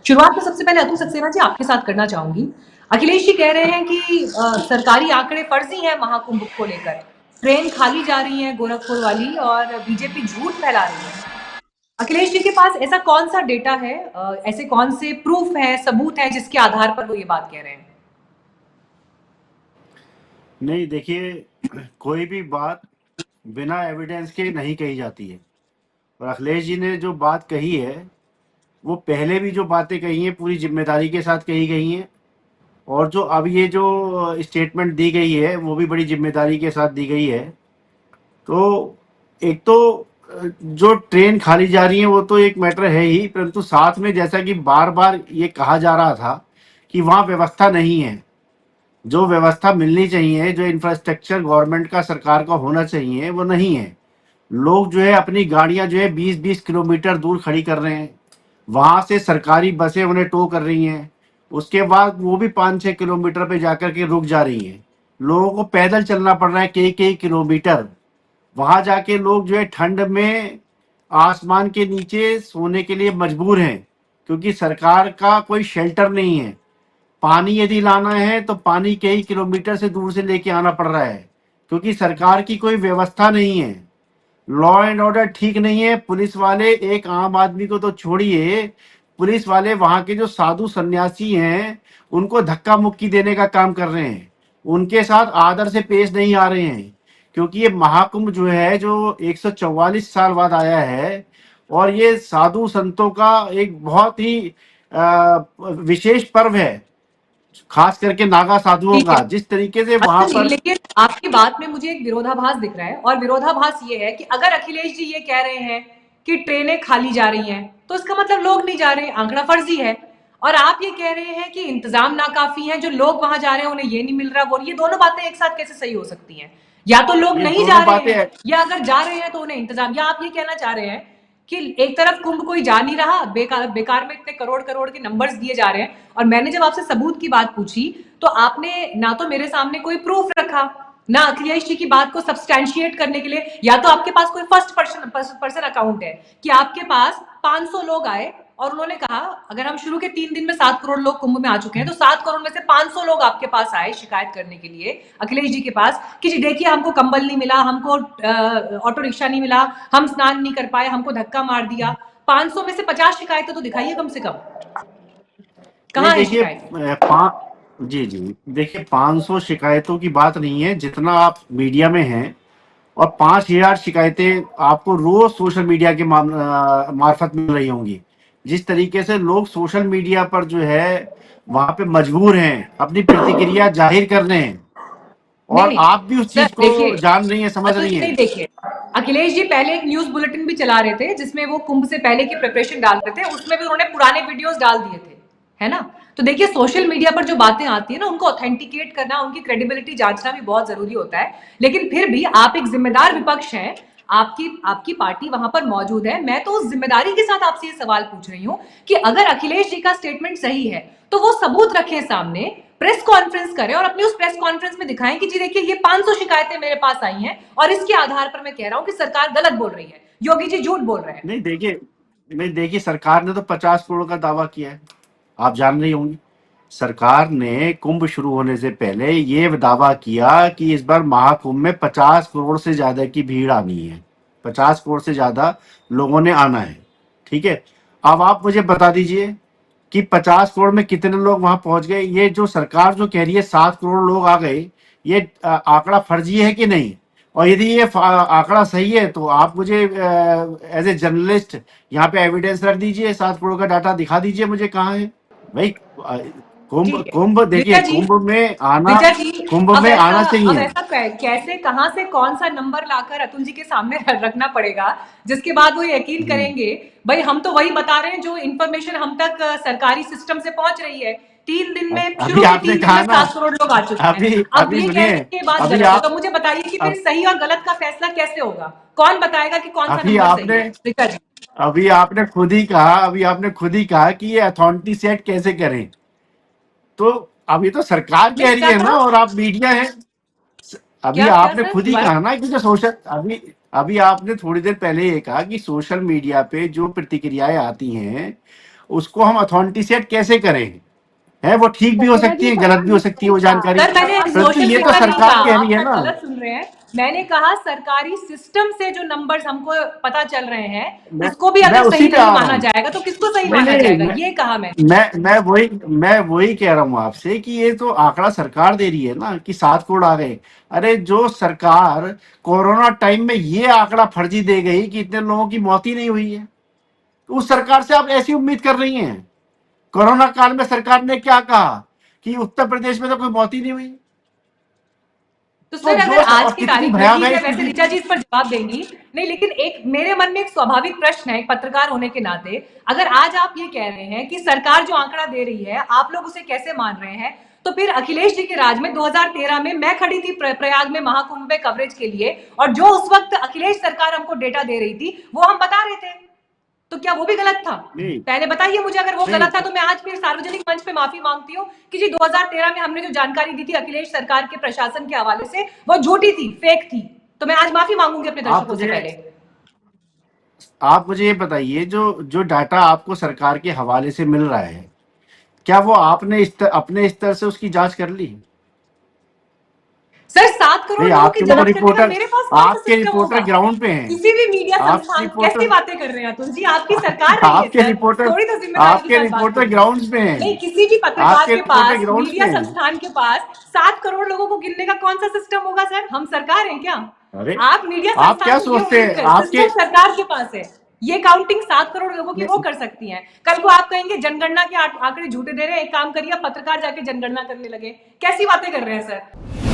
शुरुआत में सबसे पहले अतुल सक्सेना जी आपके साथ करना चाहूंगी। अखिलेश जी कह रहे हैं कि सरकारी आंकड़े फर्जी हैं महाकुंभ को लेकर, ट्रेन खाली जा रही है गोरखपुर वाली और बीजेपी झूठ फैला रही है। अखिलेश जी के पास ऐसा कौन सा डेटा है, ऐसे कौन से प्रूफ है, सबूत है जिसके आधार पर वो ये बात कह रहे हैं? नहीं, देखिए, कोई भी बात बिना एविडेंस के नहीं कही जाती है। और अखिलेश जी ने जो बात कही है, वो पहले भी जो बातें कही हैं पूरी जिम्मेदारी के साथ कही गई हैं, और जो अब ये जो स्टेटमेंट दी गई है वो भी बड़ी जिम्मेदारी के साथ दी गई है। तो एक तो जो ट्रेन खाली जा रही है वो तो एक मैटर है ही, परंतु साथ में जैसा कि बार बार ये कहा जा रहा था कि वहाँ व्यवस्था नहीं है। जो व्यवस्था मिलनी चाहिए, जो इंफ्रास्ट्रक्चर गवर्नमेंट का, सरकार का होना चाहिए, वो नहीं है। लोग जो है अपनी गाड़ियां जो है 20-20 किलोमीटर दूर खड़ी कर रहे हैं, वहां से सरकारी बसें उन्हें टो कर रही हैं, उसके बाद वो भी 5-6 किलोमीटर पे जाकर के रुक जा रही हैं। लोगों को पैदल चलना पड़ रहा है कई कई किलोमीटर। वहां जाके लोग जो है ठंड में आसमान के नीचे सोने के लिए मजबूर हैं, क्योंकि सरकार का कोई शेल्टर नहीं है। पानी यदि लाना है तो पानी कई किलोमीटर से दूर से लेके आना पड़ रहा है, क्योंकि सरकार की कोई व्यवस्था नहीं है। लॉ एंड ऑर्डर ठीक नहीं है। पुलिस वाले, एक आम आदमी को तो छोड़िए, पुलिस वाले वहां के जो साधु सन्यासी हैं उनको धक्का मुक्की देने का काम कर रहे हैं, उनके साथ आदर से पेश नहीं आ रहे हैं। क्योंकि ये महाकुंभ जो है, जो 144 साल बाद आया है, और ये साधु संतों का एक बहुत ही विशेष पर्व है, खास करके नागा साधुओं ठीक का, है। जिस तरीके से वहां अतुल जी, पर। लेकिन आपकी बात में मुझे एक विरोधाभास दिख रहा है, और विरोधाभास ये है कि अगर अखिलेश जी ये कह रहे हैं कि ट्रेनें खाली जा रही हैं, तो इसका मतलब लोग नहीं जा रहे, आंकड़ा फर्जी है। और आप ये कह रहे हैं कि इंतजाम नाकाफी है, जो लोग वहां जा रहे हैं उन्हें ये नहीं मिल रहा, वो ये दोनों बातें एक साथ कैसे सही हो सकती हैं? या तो लोग ये नहीं जा दोनों रहे बातें। हैं, या अगर जा रहे हैं तो उन्हें इंतजाम, या आप ये कहना चाह रहे हैं कि एक तरफ कुंभ कोई जा नहीं रहा, बेकार बेकार में इतने करोड़ करोड़ के नंबर्स दिए जा रहे हैं, और मैंने जब आपसे सबूत की बात पूछी तो आपने ना तो मेरे सामने कोई प्रूफ रखा, ना अखिलेश जी की बात को सब्सटैंशिएट करने के लिए, या तो आपके पास कोई फर्स्ट पर्सन अकाउंट है कि आपके पास 500 लोग आए और उन्होंने कहा, अगर हम शुरू के 3 दिन में 7 करोड़ लोग कुंभ में आ चुके हैं, तो 7 करोड़ में से 500 लोग आपके पास आए शिकायत करने के लिए अखिलेश जी के पास कि जी देखिए हमको कंबल नहीं मिला, हमको ऑटो रिक्शा नहीं मिला, हम स्नान नहीं कर पाए, हमको धक्का मार दिया। 500 में से 50 शिकायतें तो दिखाइए कम से कम, नहीं, कहाँ है देखिए, शिकायत? जी जी, देखिए, 500 शिकायतों की बात नहीं है जितना आप मीडिया में हैं। और 5,000 शिकायतें आपको रोज सोशल मीडिया के मार्फत मिल रही होंगी। जिस तरीके से लोग सोशल मीडिया पर जो है वहां पे मजबूर हैं अपनी प्रतिक्रिया जाहिर करने हैं, नहीं और नहीं आप भी उस सर, चीज को देखिए जान रही हैं, समझ अतुल रही जी, नहीं हैं। देखिए, अखिलेश जी पहले एक न्यूज बुलेटिन भी चला रहे थे जिसमें वो कुंभ से पहले की प्रिपरेशन डाल रहे थे, उसमें भी उन्होंने पुराने वीडियोस डाल दिए थे, है ना? तो देखिए सोशल मीडिया पर जो बातें आती है ना, उनको ऑथेंटिकेट करना, उनकी क्रेडिबिलिटी जांचना भी बहुत जरूरी होता है। लेकिन फिर भी आप एक जिम्मेदार विपक्ष हैं, आपकी आपकी पार्टी वहां पर मौजूद है, मैं तो उस जिम्मेदारी के साथ आपसे ये सवाल पूछ रही हूँ कि अगर अखिलेश जी का स्टेटमेंट सही है तो वो सबूत रखें सामने, प्रेस कॉन्फ्रेंस करें और अपनी उस प्रेस कॉन्फ्रेंस में दिखाएं कि जी देखिए ये 500 शिकायतें मेरे पास आई हैं और इसके आधार पर मैं कह रहा हूं कि सरकार गलत बोल रही है, योगी जी झूठ बोल रहे हैं। नहीं, देखिए, नहीं, देखिए, सरकार ने तो 50 करोड़ का दावा किया है, आप जान रही होंगी। सरकार ने कुंभ शुरू होने से पहले ये दावा किया कि इस बार महाकुंभ में 50 करोड़ से ज्यादा की भीड़ आनी है, 50 करोड़ से ज्यादा लोगों ने आना है। ठीक है, अब आप मुझे बता दीजिए कि 50 करोड़ में कितने लोग वहां पहुंच गए। ये जो सरकार जो कह रही है 7 करोड़ लोग आ गए, ये आंकड़ा फर्जी है कि नहीं? और यदि ये आंकड़ा सही है तो आप मुझे एज ए जर्नलिस्ट यहाँ पे एविडेंस रख दीजिए, 7 करोड़ का डाटा दिखा दीजिए मुझे कहाँ है भाई। कुंभ ठीक है कुंभ देखिए, विजय जी, कुंभ में आना, विजय जी, कुंभ अब में ऐसा आना अब चाहिए। ऐसा कैसे, कहां से कौन सा नंबर लाकर अतुल जी के सामने रखना पड़ेगा जिसके बाद वो यकीन हम्म। करेंगे? भाई हम तो वही बता रहे हैं जो इन्फॉर्मेशन हम तक सरकारी सिस्टम से पहुंच रही है। 3 दिन में, अभी शुरू के आपने 3 दिन कहा में ना, 7 करोड़ लोग आ चुके हैं। अभी अब अभी ये कह रहे सुनिए, हैं कि ये बात अभी गलत है, तो आप मुझे बताइए कि फिर अब सही और गलत का फैसला कैसे होगा? कौन बताएगा कि कौन सा अभी नंबर सही आपने है, ऋचा जी? अभी आपने खुद ही कहा कि ये अथॉरिटी सेट कैसे करें। तो अभी तो सरकार नहीं कह रही क्या है ना, कहा? और आप मीडिया है। अभी क्या क्या आपने सर, खुद ही दोबारा? कहा ना कि जो सोशल अभी अभी आपने थोड़ी देर पहले ये कहा कि सोशल मीडिया पे जो प्रतिक्रियाएं आती हैं उसको हम ऑथेंटिकेट कैसे करें? है वो ठीक भी हो संजना सकती जी है, गलत भी हो सकती है वो जानकारी, सर मैंने परंतु सोशल ये तो पेपर नहीं सरकार कहा, कह आप रही है शायद ना। गलत सुन रहे हैं। मैंने कहा सरकारी सिस्टम से जो नंबर्स हमको पता चल रहे हैं मैं उसको भी मैं अगर उसी सही पे नहीं आ रहा माना हूँ। जाएगा तो किसको सही नहीं माना नहीं जाएगा, ये कहा मैंने। मैं वही कह रहा हूँ आपसे कि ये तो आंकड़ा सरकार दे रही है ना कि 7 करोड़ आ गए। अरे जो सरकार कोरोना टाइम में ये आंकड़ा फर्जी दे गई कि इतने लोगों की मौत ही नहीं हुई है, तो उस सरकार से आप ऐसी उम्मीद कर रही हैं? कोरोना काल में सरकार ने क्या कहा कि उत्तर प्रदेश में तो कोई मौत ही नहीं हुई। तो तो सर अगर जो आज और की कितनी तारीख में, ठीक भयावह है वैसे स्थिति ऋचा जी इस पर जवाब देंगी, नहीं लेकिन एक मेरे मन में एक स्वाभाविक प्रश्न है एक पत्रकार होने के नाते, अगर आज आप ये कह रहे हैं कि सरकार जो आंकड़ा दे रही है आप लोग उसे कैसे मान रहे हैं, तो फिर अखिलेश जी के राज में 2013 में मैं खड़ी थी प्रयाग में महाकुंभ में कवरेज के लिए, और जो उस वक्त अखिलेश सरकार हमको डेटा दे रही थी वो हम बता रहे थे, तो क्या वो भी गलत था? नहीं पहले बताइए मुझे, अगर वो नहीं गलत था तो मैं आज फिर सार्वजनिक मंच पे माफी मांगती हूँ कि जी 2013 में हमने जो जानकारी दी थी अखिलेश सरकार के प्रशासन के हवाले से वो झूठी थी, फेक थी, तो मैं आज माफी मांगूंगी अपने आप दर्शकों से मुझे पहले। आप मुझे ये बताइए, जो जो डाटा आपको सरकार के हवाले से मिल रहा है, क्या वो आपने अपने स्तर से उसकी जांच कर ली? सर 7 करोड़ नहीं, लोगों की आपके वो जांच करने का रिपोर्टर मेरे पास कौन सा आपके सिस्टम रिपोर्टर होगा? ग्राउंड पे हैं। किसी भी मीडिया आपके संस्थान, कैसी रिपोर्टर बातें कर रहे हैं अतुल जी, आपकी सरकार रही है आपके सर, रिपोर्टर थोड़ी तो जिम्मेदारी के आपके साथ बात रिपोर्टर करिए। ग्राउंड्स पे हैं। नहीं, किसी भी पत्रकार आपके के रिपोर्टर पास, ग्राउंड्स पे मीडिया हैं। संस्थान के पास 7 करोड़ लोगों को गिनने का कौन सा सिस्टम होगा सर? हम सरकार हैं क्या? अरे आप मीडिया आप संस्थान क्या को ये सोचते उम्मीद हैं कर, आपके सिस्टम सरकार के पास है, ये काउंटिंग 7 करोड़ लोगों की वो कर सकती हैं। कल को आप कहेंगे जनगणना के आंकड़े झूठे दे रहे हैं, एक काम करिए पत्रकार जाके जनगणना करने लगे, कैसी बातें कर रहे हैं सर?